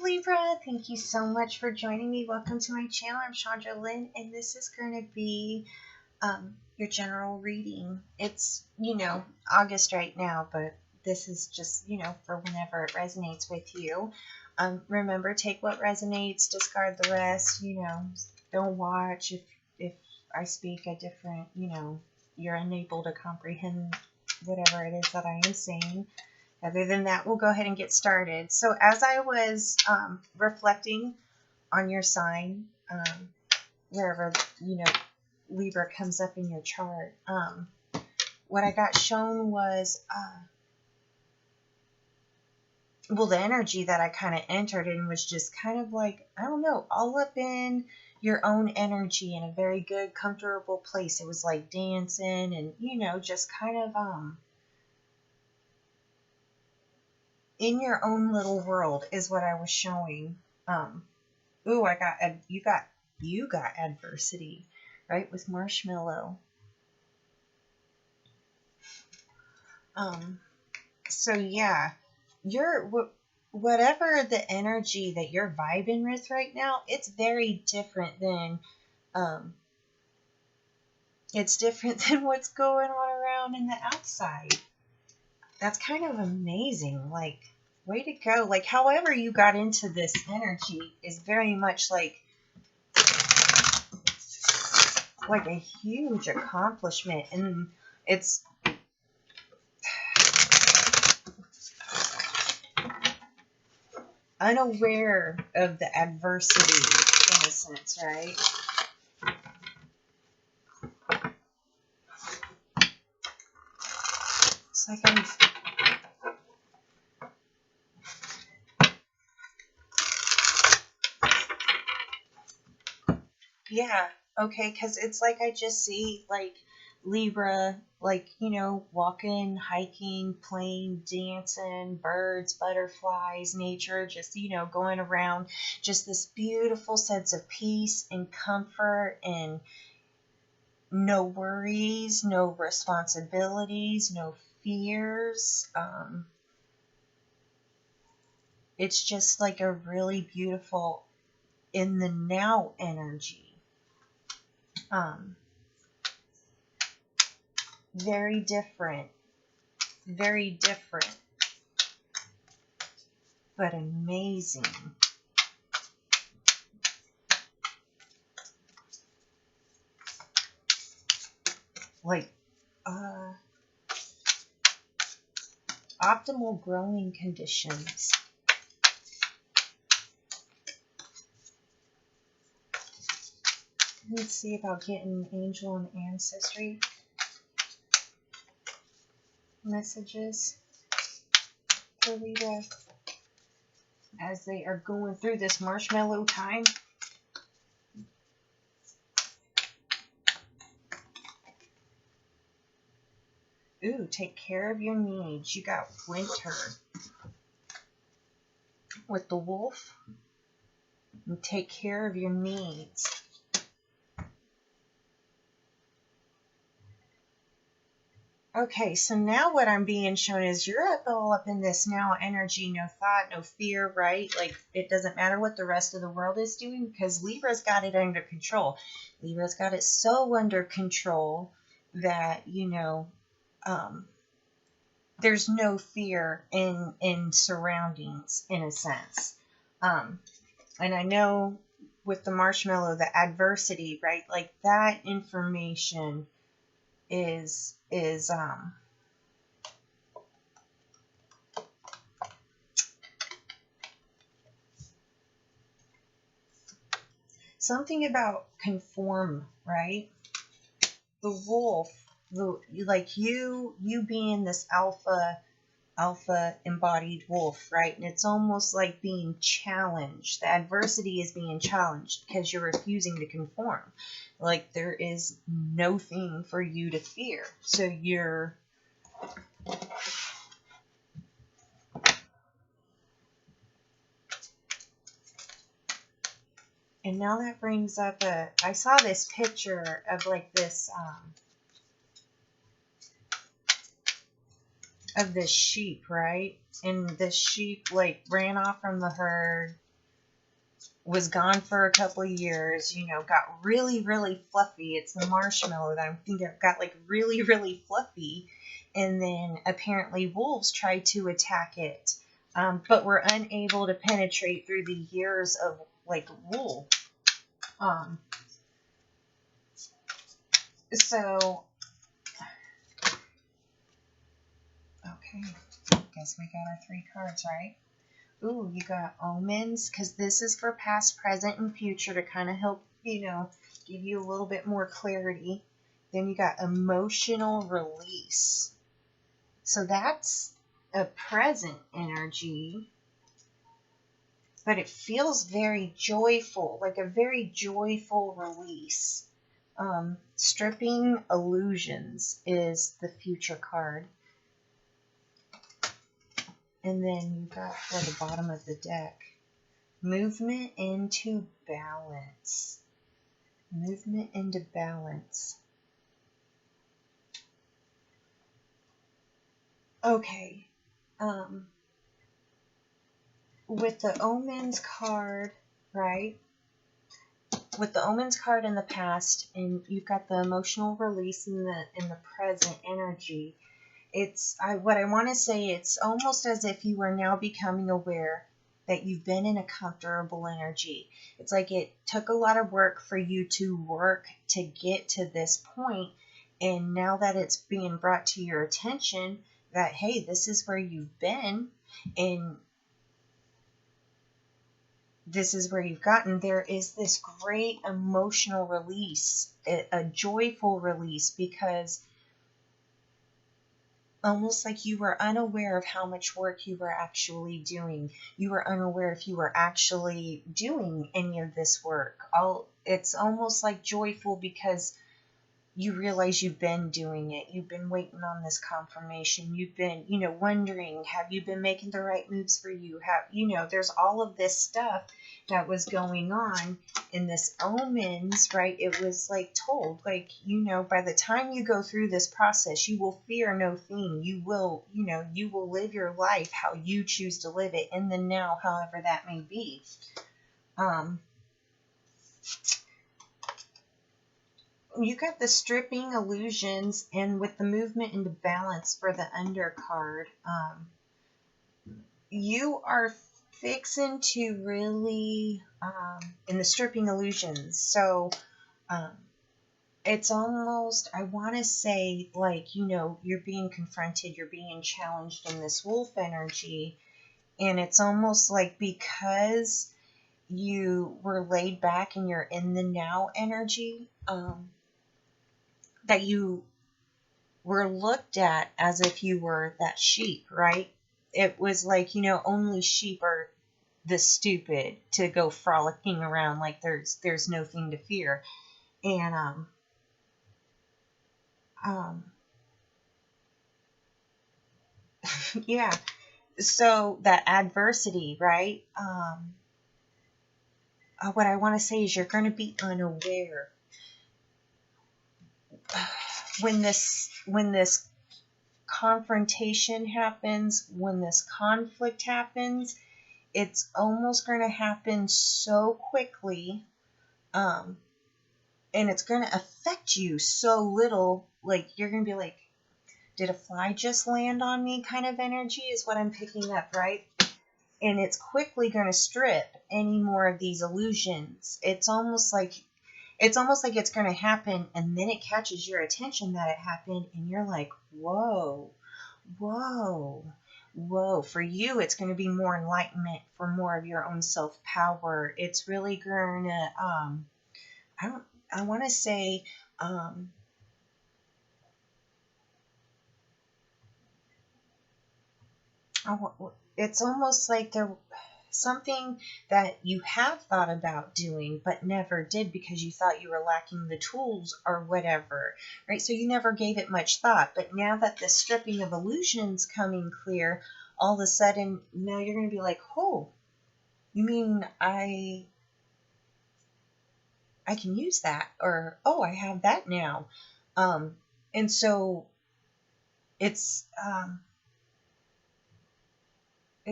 Hello Libra, thank you so much for joining me. Welcome to my channel. I'm Shandra Lynn and this is going to be your general reading. It's, August right now, but this is just, for whenever it resonates with you. Remember, take what resonates, discard the rest, don't watch if I speak a different, you're unable to comprehend whatever it is that I am saying. Other than that, we'll go ahead and get started. So as I was reflecting on your sign, wherever, Libra comes up in your chart, what I got shown was, the energy that I kind of entered in was just kind of like, I don't know, all up in your own energy in a very good, comfortable place. It was like dancing and, just kind of, in your own little world is what I was showing. You got adversity, right? With marshmallow. So yeah, whatever the energy that you're vibing with right now, it's very different than, it's different than what's going on around in the outside. That's kind of amazing. Like, way to go. Like, however you got into this energy is very much like a huge accomplishment. And it's unaware of the adversity in a sense, right? It's like yeah, okay, because it's like I just see, like, Libra, like, walking, hiking, playing, dancing, birds, butterflies, nature, just, going around, just this beautiful sense of peace and comfort and no worries, no responsibilities, no fears. It's just like a really beautiful in the now energy. Very different, but amazing. Like, optimal growing conditions. Let's see about getting angel and ancestry messages for Libra as they are going through this marshmallow time. Ooh, take care of your needs. You got winter with the wolf. And take care of your needs. Okay, so now what I'm being shown is you're all up in this now energy, no thought, no fear, right? Like, it doesn't matter what the rest of the world is doing because Libra's got it under control. Libra's got it so under control that, there's no fear in surroundings, in a sense. And I know with the marshmallow, the adversity, right? Like, that information is something about conform, right? The wolf, like you being this alpha embodied wolf, right? And it's almost like being challenged. The adversity is being challenged because you're refusing to conform. Like, there is no thing for you to fear. So you're and now that brings up I saw this picture of like this of this sheep, right? And this sheep like ran off from the herd was gone for a couple of years, you know, got really, really fluffy. It's the marshmallow that I'm thinking of, got like really, really fluffy. And then apparently wolves tried to attack it, but were unable to penetrate through the years of like wool. So, okay, guess we got our 3 cards, right? Ooh, you got omens, because this is for past, present, and future to kind of help, you know, give you a little bit more clarity. Then you got emotional release. So that's a present energy, but it feels very joyful, like a very joyful release. Stripping illusions is the future card. And then you got for the bottom of the deck, movement into balance. Movement into balance. Okay. With the omens card, right? With the omens card in the past, and you've got the emotional release in the present energy. What I want to say, it's almost as if you are now becoming aware that you've been in a comfortable energy. It's like it took a lot of work for you to work to get to this point, and now that it's being brought to your attention that, hey, this is where you've been, and this is where you've gotten, there is this great emotional release, a joyful release, because almost like you were unaware of how much work you were actually doing. You were unaware if you were actually doing any of this work. It's almost like joyful because you realize you've been doing it. You've been waiting on this confirmation. You've been, you know, wondering, have you been making the right moves for you? There's all of this stuff that was going on in this omens, right? It was like told, like, you know, by the time you go through this process, you will fear no thing. You will live your life how you choose to live it in the now, however that may be. You got the stripping illusions, and with the movement into balance for the undercard, you are fixing to really, in the stripping illusions. So it's almost, I want to say, like, you know, you're being confronted, you're being challenged in this wolf energy, and it's almost like because you were laid back and you're in the now energy, that you were looked at as if you were that sheep, right? It was like, you know, only sheep are this stupid to go frolicking around like there's nothing to fear. And yeah, so that adversity, right? What I want to say is you're going to be unaware when this confrontation happens, when this conflict happens. It's almost going to happen so quickly, and it's going to affect you so little. Like, you're going to be like, did a fly just land on me kind of energy is what I'm picking up, right? And it's quickly going to strip any more of these illusions. It's almost like it's going to happen, and then it catches your attention that it happened, and you're like, whoa. For you, it's going to be more enlightenment, for more of your own self-power. It's really going to, I want to say, it's almost like there something that you have thought about doing but never did because you thought you were lacking the tools or whatever, right? So you never gave it much thought. But now that the stripping of illusions coming clear, all of a sudden now you're going to be like, oh, you mean I can use that, or oh, I have that now. And so it's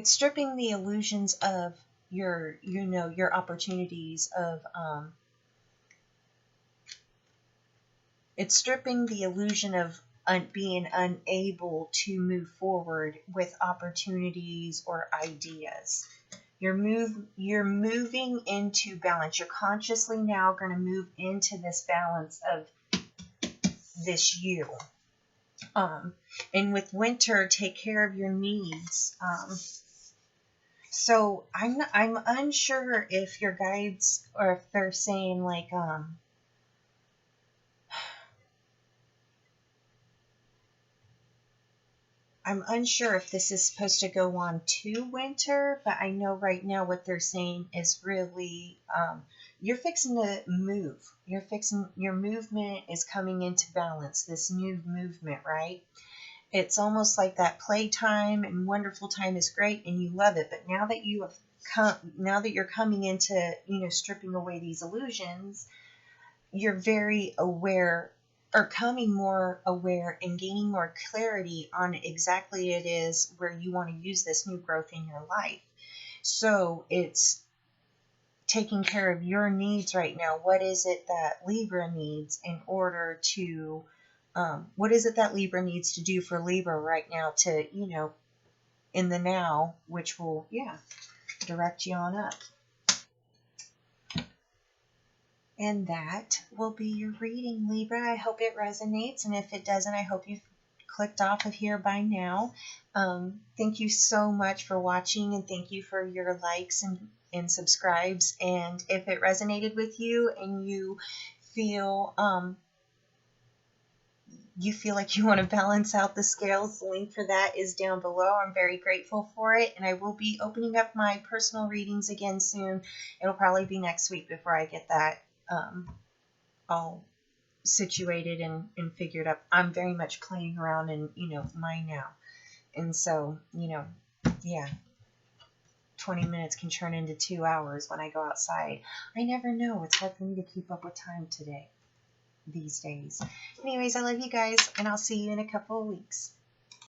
stripping the illusions of your opportunities of, it's stripping the illusion of being unable to move forward with opportunities or ideas. You're moving into balance. You're consciously now going to move into this balance of this you. And with winter, take care of your needs. So I'm unsure if your guides, or if they're saying like, I'm unsure if this is supposed to go on to winter, but I know right now what they're saying is really, you're fixing to move. Your movement is coming into balance, this new movement, right? It's almost like that playtime and wonderful time is great and you love it. But now that now that you're coming into, stripping away these illusions, you're very aware, or coming more aware and gaining more clarity on exactly it is where you want to use this new growth in your life. So it's taking care of your needs right now. What is it that Libra needs in order to, what is it that Libra needs to do for Libra right now to, in the now, which will, direct you on up. And that will be your reading, Libra. I hope it resonates. And if it doesn't, I hope you've clicked off of here by now. Thank you so much for watching, and thank you for your likes and subscribes. And if it resonated with you and you feel like you want to balance out the scales, the link for that is down below. I'm very grateful for it, and I will be opening up my personal readings again soon. It'll probably be next week before I get that all situated and figured up. I'm very much playing around in, mine now. And so, 20 minutes can turn into 2 hours when I go outside. I never know. It's hard for me to keep up with time these days. Anyways, I love you guys, and I'll see you in a couple of weeks.